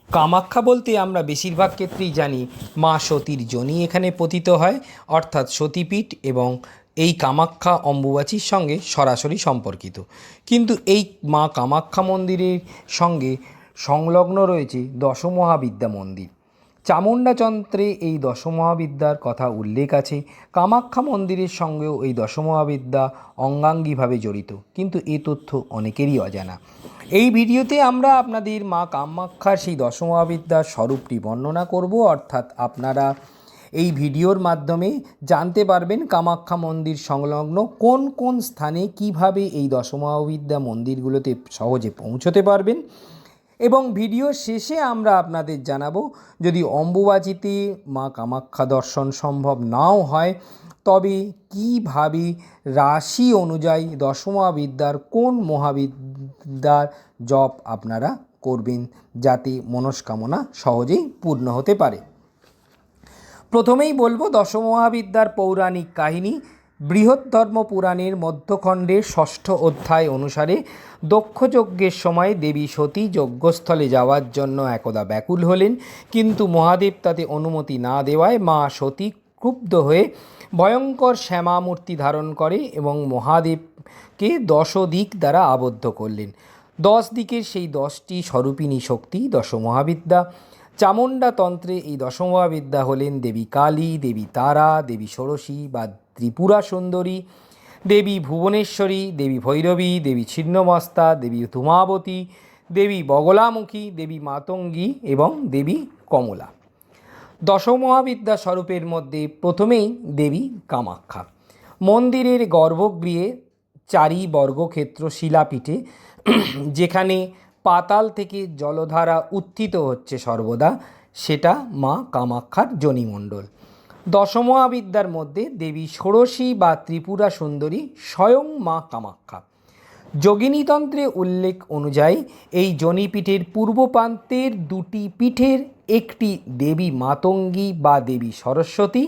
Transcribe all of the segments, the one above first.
কামাখ্যা বলতে আমরা বেশিরভাগ ক্ষেত্রেই জানি মা সতীর যোনি এখানে পতিত হয়, অর্থাৎ সতীপীঠ, এবং এই কামাখ্যা অম্বুবাচীর সঙ্গে সরাসরি সম্পর্কিত। কিন্তু এই মা কামাখ্যা মন্দিরের সঙ্গে সংলগ্ন রয়েছে দশমহাবিদ্যা মন্দির। চামুণ্ডাতন্ত্রে এই দশমহাবিদ্যার কথা উল্লেখ আছে। কামাখ্যা মন্দিরের সঙ্গেও এই দশমহাবিদ্যা অঙ্গাঙ্গিভাবে জড়িত, কিন্তু এ তথ্য অনেকেরই অজানা। এই ভিডিওতে আমরা আপনাদের মা কামাখ্যার সেই দশমহাবিদ্যার স্বরূপটি বর্ণনা করব, অর্থাৎ আপনারা এই ভিডিওর মাধ্যমে জানতে পারবেন কামাখ্যা মন্দির সংলগ্ন কোন কোন স্থানে কিভাবে এই দশমহাবিদ্যা মন্দিরগুলোতে সহজে পৌঁছতে পারবেন। এবং ভিডিও শেষে আমরা আপনাদের জানাবো, যদি অম্বুবাচীতে মা কামাখ্যা দর্শন সম্ভব নাও হয়, তবে কিভাবে রাশি অনুযায়ী দশমহাবিদ্যার কোন মহাবিদ্যার জপ আপনারা করবেন, যাতে মনস্কামনা সহজেই পূর্ণ হতে পারে। প্রথমেই বলবো দশমহাবিদ্যার পৌরাণিক কাহিনী। বৃহদ্ধর্ম পুরাণের মধ্যখণ্ডের 6ঠ অধ্যায় অনুসারে দক্ষযজ্ঞের সময় দেবী সতী যজ্ঞস্থলে যাওয়ার জন্য একদা ব্যাকুল হলেন, কিন্তু মহাদেব তাতে অনুমতি না দেওয়ায় মা সতী ক্ষুব্ধ হয়ে ভয়ঙ্কর শ্যামামূর্তি ধারণ করে এবং মহাদেবকে 10 দিক দ্বারা আবদ্ধ করলেন। 10 দিকের সেই 10টি স্বরূপিণী শক্তি দশমহাবিদ্যা। চামুণ্ডাতন্ত্রে এই দশমহাবিদ্যা হলেন দেবী কালী, দেবী তারা, দেবী ষোড়শী বা ত্রিপুরা সুন্দরী, দেবী ভুবনেশ্বরী, দেবী ভৈরবী, দেবী ছিন্নমস্তা, দেবী ধূমাবতী, দেবী বগলামুখী, দেবী মাতঙ্গী এবং দেবী কমলা। দশমহাবিদ্যা স্বরূপের মধ্যে প্রথমেই দেবী কামাখ্যা। মন্দিরের গর্ভগৃহে 4 বর্গক্ষেত্র শিলাপীঠে, যেখানে পাতাল থেকে জলধারা উত্থিত হচ্ছে সর্বদা, সেটা মা কামাখ্যার যোনিমণ্ডল। দশমহাবিদ্যার মধ্যে দেবী ষোড়শী বা ত্রিপুরা সুন্দরী স্বয়ং মা কামাখ্যা। যোগিনীতন্ত্রে উল্লেখ অনুযায়ী এই যোনিপীঠের পূর্ব প্রান্তের 2টি পীঠের একটি দেবী মাতঙ্গী বা দেবী সরস্বতী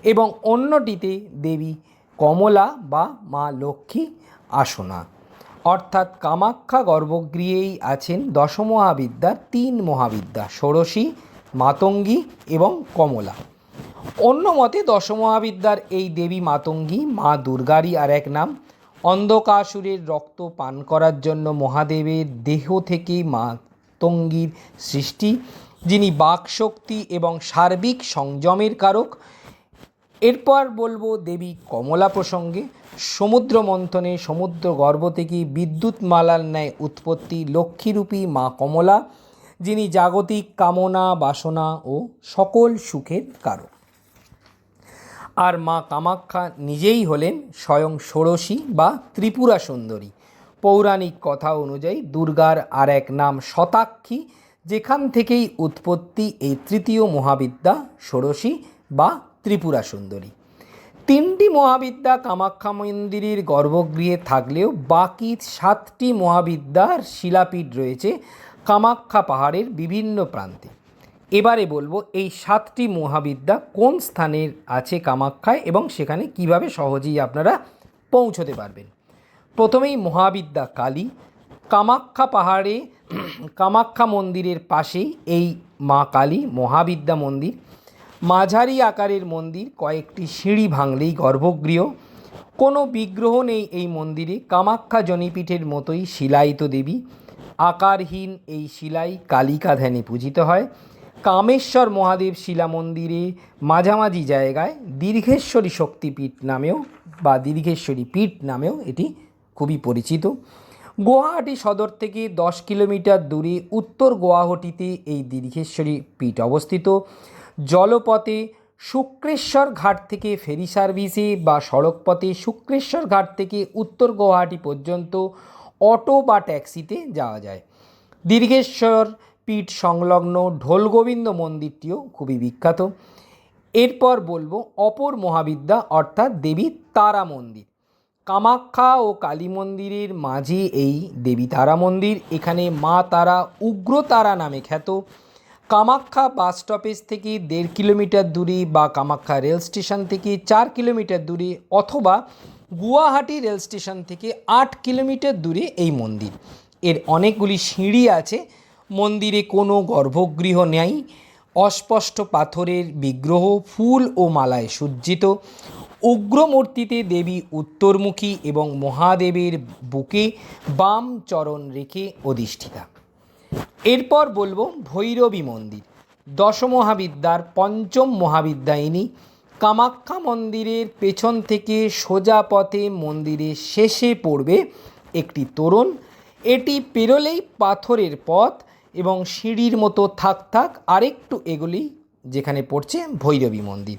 এবং অন্যটিতে দেবী কমলা বা মা লক্ষ্মী আসনা। অর্থাৎ কামাখ্যা গর্ভগৃহেই আছেন দশমহাবিদ্যার 3 মহাবিদ্যা, ষোড়শী, মাতঙ্গী এবং কমলা। অন্য মতে দশমহাবিদ্যার এই দেবী মাতঙ্গী মা দুর্গারই আর এক নাম। অন্ধকাসুরের রক্ত পান করার জন্য মহাদেবের দেহ থেকে মাতঙ্গীর সৃষ্টি, যিনি বাকশক্তি এবং সার্বিক সংযমের কারক। এরপর বলবো দেবী কমলা প্রসঙ্গে। সমুদ্র মন্থনে সমুদ্র গর্ভ থেকে বিদ্যুৎ মালার ন্যায় উৎপত্তি লক্ষ্মীরূপী মা কমলা, যিনি জাগতিক কামনা বাসনা ও সকল সুখের কারক। আর মা কামাখ্যা নিজেই হলেন স্বয়ং ষোড়শী বা ত্রিপুরা সুন্দরী। পৌরাণিক কথা অনুযায়ী দুর্গার আর এক নাম শতাক্ষী, যেখান থেকেই উৎপত্তি এই তৃতীয় মহাবিদ্যা ষোড়শী বা ত্রিপুরা সুন্দরী। 3টি মহাবিদ্যা কামাখ্যা মন্দিরের গর্ভগৃহে থাকলেও বাকি 7টি মহাবিদ্যার শিলাপীঠ রয়েছে কামাখ্যা পাহাড়ের বিভিন্ন প্রান্তে। এবারে বলবো এই 7টি মহাবিদ্যা কোন স্থানের আছে কামাখ্যায় এবং সেখানে কিভাবে সহজেই আপনারা পৌঁছতে পারবেন। প্রথমেই মহাবিদ্যা কালী। কামাখ্যা পাহাড়ে কামাখ্যা মন্দিরের পাশেই এই মা কালী মহাবিদ্যা মন্দির। মাঝারি আকারের মন্দির, কয়েকটি সিঁড়ি ভাঙলেই গর্ভগৃহ। কোনো বিগ্রহ নেই এই মন্দিরে। কামাখ্যা যোনিপীঠের মতোই শিলায়িত দেবী। আকারহীন এই শিলাই কালিকা ধ্যানে পূজিত হয়। কামেশ্বর মহাদেব শিলা মন্দিরে মাঝামাঝি জায়গায় দীর্ঘেশ্বরী শক্তিপীঠ নামেও বা দীর্ঘেশ্বরী পীঠ নামেও এটি খুবই পরিচিত। গুয়াহাটি সদর থেকে 10 কিলোমিটার দূরে উত্তর গুয়াহাটিতে এই দীর্ঘেশ্বরী পীঠ অবস্থিত। জলপথে শুক্রেশ্বর ঘাট থেকে ফেরি সার্ভিসে বা সড়কপথে শুক্রেশ্বর ঘাট থেকে উত্তর গুয়াহাটি পর্যন্ত অটো বা ট্যাক্সিতে যাওয়া যায়। দীর্ঘেশ্বর পীঠ সংলগ্ন ঢোলগোবিন্দ মন্দিরটিও খুবই বিখ্যাত। এরপর বলবো অপর মহাবিদ্যা অর্থাৎ দেবী তারা মন্দির। কামাখ্যা ও কালী মন্দিরের মাঝে এই দেবী তারা মন্দির। এখানে মা তারা উগ্রতারা নামে খ্যাত। কামাখ্যা বাস স্টপেজ থেকে 1.5 কিলোমিটার দূরে বা কামাখ্যা রেল স্টেশন থেকে 4 কিলোমিটার দূরে অথবা গুয়াহাটি রেল স্টেশন থেকে 8 কিলোমিটার দূরে এই মন্দির। এর অনেকগুলি সিঁড়ি আছে। মন্দিরে কোনো গর্ভগৃহ নেই। অস্পষ্ট পাথরের বিগ্রহ ফুল ও মালায় সজ্জিত। উগ্র মূর্তিতে দেবী উত্তরমুখী এবং মহাদেবের বুকে বাম চরণ রেখে অধিষ্ঠিতা। এরপর বলবো ভৈরবী মন্দির, দশমহাবিদ্যার পঞ্চম মহাবিদ্যায়িনী। কামাখ্যা মন্দিরের পেছন থেকে সোজা পথে মন্দিরের শেষে পড়বে একটি তোরণ। এটি পেরোলেই পাথরের পথ এবং সিঁড়ির মতো থাক আরেকটু এগোলেই যেখানে পড়ছে ভৈরবী মন্দির।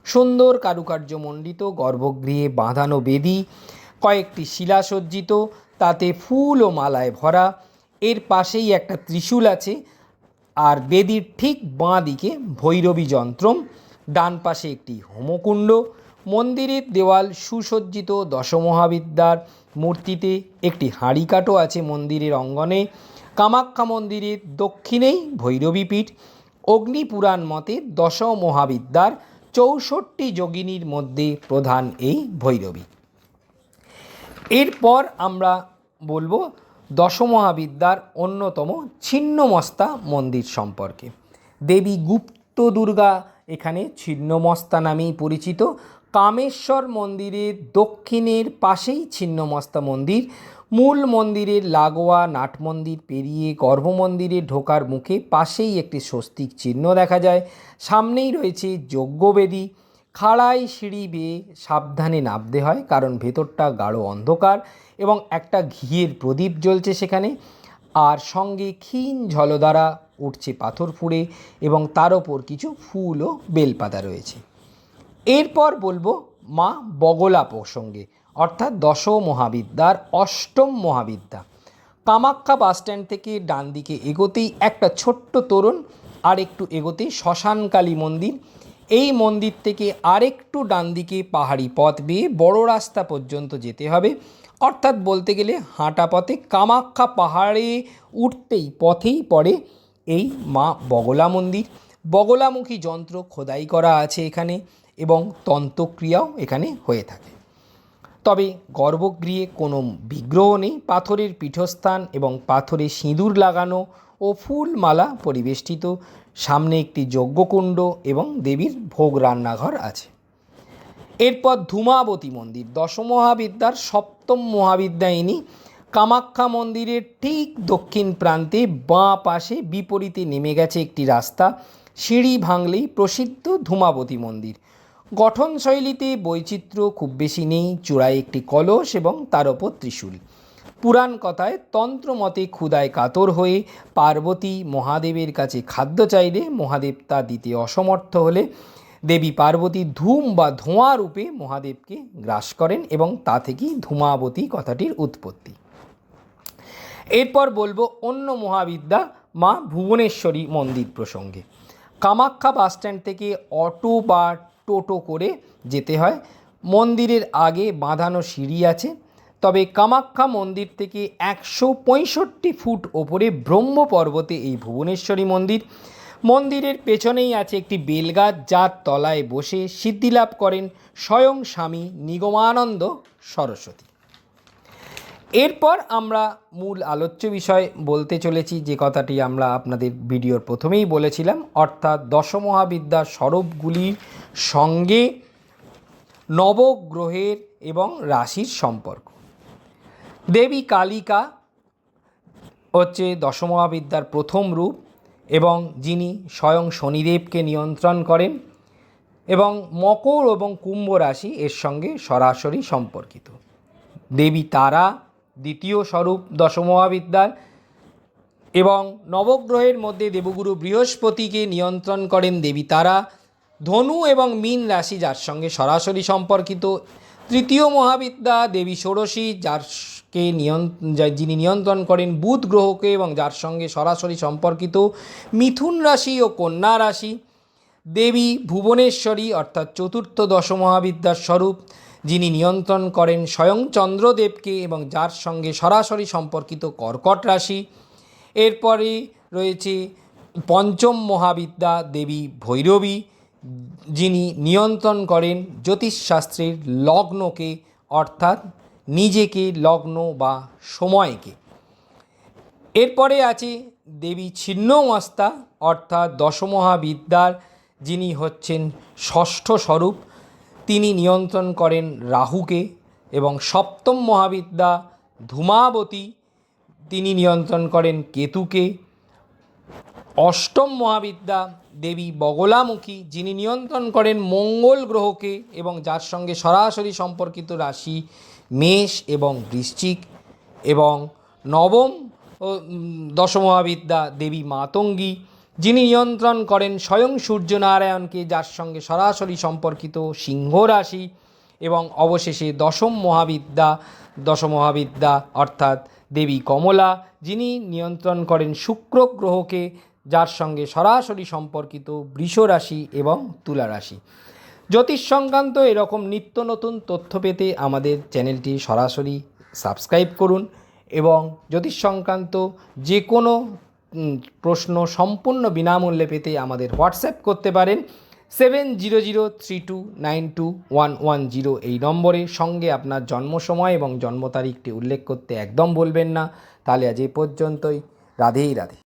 সুন্দর কারুকার্য মণ্ডিত গর্ভগৃহে বাঁধানো বেদি, কয়েকটি শিলাসজ্জিত, তাতে ফুল ও মালায় ভরা। এর পাশেই একটা ত্রিশূল আছে, আর বেদির ঠিক বাঁ দিকে ভৈরবী যন্ত্রম, ডান পাশে একটি হোমকুণ্ড। মন্দিরের দেওয়াল সুসজ্জিত দশমহাবিদ্যার মূর্তিতে। একটি হাঁড়িকাঠও আছে মন্দিরের অঙ্গনে। কামাখ্যা মন্দিরের দক্ষিণেই ভৈরবীপীঠ। অগ্নিপুরাণ মতে দশমহাবিদ্যার 64 যোগিনীর মধ্যে প্রধান এই ভৈরবী। এরপর আমরা বলবো দশমহাবিদ্যার অন্যতম ছিন্নমস্তা মন্দির সম্পর্কে। দেবী গুপ্ত দুর্গা এখানে ছিন্নমস্তা নামেই পরিচিত। কামেশ্বর মন্দিরের দক্ষিণের পাশেই ছিন্নমস্তা মন্দির। মূল মন্দিরের লাগোয়া নাট মন্দির পেরিয়ে গর্ভমন্দিরে ঢোকার মুখে পাশেই একটি স্বস্তিক চিহ্ন দেখা যায়। সামনেই রয়েছে যজ্ঞবেদী। খাড়াই সিঁড়ি বেয়ে সাবধানে নামতে হয়, কারণ ভেতরটা গাঢ় অন্ধকার এবং একটা ঘিয়ের প্রদীপ জ্বলছে সেখানে। আর সঙ্গে ক্ষীণ ঝলধারা উঠছে পাথর ফুঁড়ে এবং তার ওপর কিছু ফুল ও বেলপাতা রয়েছে। এরপর বলবো মা বগলা প্রসঙ্গে, অর্থাৎ দশমহাবিদ্যার অষ্টম মহাবিদ্যা। কামাখ্যা বাসস্ট্যান্ড থেকে ডান দিকে এগোতেই একটা ছোট্ট তোরণ, আর একটু এগোতেই শ্মশানকালী মন্দির। এই মন্দির থেকে আরেকটু ডান দিকে পাহাড়ি পথ বেয়ে বড় রাস্তা পর্যন্ত যেতে হবে, অর্থাৎ বলতে গেলে হাঁটা পথে কামাখ্যা পাহাড়ে উঠতেই পথেই পড়ে এই মা বগলা মন্দির। বগলামুখী যন্ত্র খোদাই করা আছে এখানে এবং তন্ত্রক্রিয়াও এখানে হয়ে থাকে। তবে গর্ভগৃহে কোনো বিগ্রহ নেই। পাথরের পীঠস্থান এবং পাথরে সিঁদুর লাগানো ও ফুলমালা পরিবেষ্টিত। সামনে একটি যজ্ঞকুণ্ড এবং দেবীর ভোগ রান্নাঘর আছে। এরপর ধূমাবতী মন্দির, দশমহাবিদ্যার সপ্তম মহাবিদ্যায়িনী। কামাখ্যা মন্দিরের ঠিক দক্ষিণ প্রান্তে বাঁ পাশে বিপরীতে নেমে গেছে একটি রাস্তা। সিঁড়ি ভাঙলেই প্রসিদ্ধ ধূমাবতী মন্দির। গঠনশৈলীতে বৈচিত্র্য খুব বেশি নেই। চূড়ায় একটি কলস এবং তার ওপর ত্রিশূল। পুরাণ কথায় তন্ত্রমতে ক্ষুধায় কাতর হয়ে পার্বতী মহাদেবের কাছে খাদ্য চাইলে মহাদেব তা দিতে অসমর্থ হলে দেবী পার্বতী ধূম বা ধোঁয়া রূপে মহাদেবকে গ্রাস করেন এবং তা থেকেই ধূমাবতী কথাটির উৎপত্তি। এরপর বলবো অন্য মহাবিদ্যা মা ভুবনেশ্বরী মন্দির প্রসঙ্গে। কামাখ্যা বাসস্ট্যান্ড থেকে অটো বা টোটো করে যেতে হয়। মন্দিরের আগে বাঁধানো সিঁড়ি আছে। তবে কামাখ্যা মন্দির থেকে 165 ফুট ওপরে ব্রহ্ম পর্বতে এই ভুবনেশ্বরী মন্দির। মন্দিরের পেছনেই আছে একটি বেলগাছ, যার তলায় বসে সিদ্ধিলাভ করেন স্বয়ং স্বামী নিগমানন্দ সরস্বতী। এরপর আমরা মূল আলোচ্য বিষয় বলতে চলেছি, যে কথাটি আমরা আপনাদের ভিডিওর প্রথমেই বলেছিলাম, অর্থাৎ দশমহাবিদ্যার স্বরূপগুলির সঙ্গে নবগ্রহের এবং রাশির সম্পর্ক। দেবী কালিকা হচ্ছে দশমহাবিদ্যার প্রথম রূপ এবং যিনি স্বয়ং শনিদেবকে নিয়ন্ত্রণ করেন, এবং মকর এবং কুম্ভ রাশি এর সঙ্গে সরাসরি সম্পর্কিত। দেবী তারা দ্বিতীয় স্বরূপ দশমহাবিদ্যার, এবং নবগ্রহের মধ্যে দেবগুরু বৃহস্পতিকে নিয়ন্ত্রণ করেন দেবী তারা। ধনু এবং মীন রাশি যার সঙ্গে সরাসরি সম্পর্কিত। তৃতীয় মহাবিদ্যা দেবী ষোড়শী, যিনি নিয়ন্ত্রণ করেন বুধ গ্রহকে এবং যার সঙ্গে সরাসরি সম্পর্কিত মিথুন রাশি ও কন্যা রাশি। দেবী ভুবনেশ্বরী অর্থাৎ চতুর্থ দশমহাবিদ্যার স্বরূপ, যিনি নিয়ন্ত্রণ করেন স্বয়ং চন্দ্রদেবকে এবং যার সঙ্গে সরাসরি সম্পর্কিত কর্কট রাশি। এরপরে রয়েছে পঞ্চম মহাবিদ্যা দেবী ভৈরবী, যিনি নিয়ন্ত্রণ করেন জ্যোতিষশাস্ত্রের লগ্নকে, অর্থাৎ নিজেকে, লগ্ন বা সময়কে। এরপরে আছে দেবী ছিন্নমস্তা অর্থাৎ দশমহাবিদ্যার যিনি হচ্ছেন ষষ্ঠ স্বরূপ, তিনি নিয়ন্ত্রণ করেন রাহুকে। এবং সপ্তম মহাবিদ্যা ধূমাবতী, তিনি নিয়ন্ত্রণ করেন কেতুকে। অষ্টম মহাবিদ্যা দেবী বগলামুখী, যিনি নিয়ন্ত্রণ করেন মঙ্গল গ্রহকে এবং যার সঙ্গে সরাসরি সম্পর্কিত রাশি মেষ এবং বৃশ্চিক। এবং নবম দশমহাবিদ্যা দেবী মাতঙ্গী, যিনি নিয়ন্ত্রণ করেন স্বয়ং সূর্যনারায়ণকে, যার সঙ্গে সরাসরি সম্পর্কিত সিংহ রাশি। এবং অবশেষে দশম মহাবিদ্যা অর্থাৎ দেবী কমলা, যিনি নিয়ন্ত্রণ করেন শুক্র গ্রহকে, যার সঙ্গে সরাসরি সম্পর্কিত বৃষ রাশি এবং তুলা রাশি। জ্যোতিষ সংক্রান্ত এরকম নিত্য নতুন তথ্য পেতে আমাদের চ্যানেলটি সরাসরি সাবস্ক্রাইব করুন এবং জ্যোতিষ সংক্রান্ত যে কোনো প্রশ্ন সম্পূর্ণ বিনামূল্যে পেতে আমাদের হোয়াটসঅ্যাপ করতে পারেন 7003292110 এই নম্বরে। সঙ্গে আপনার জন্ম সময় এবং জন্ম তারিখটি উল্লেখ করতে একদম ভুলবেন না। তাহলে আজ এই পর্যন্তই। রাধেই রাধে।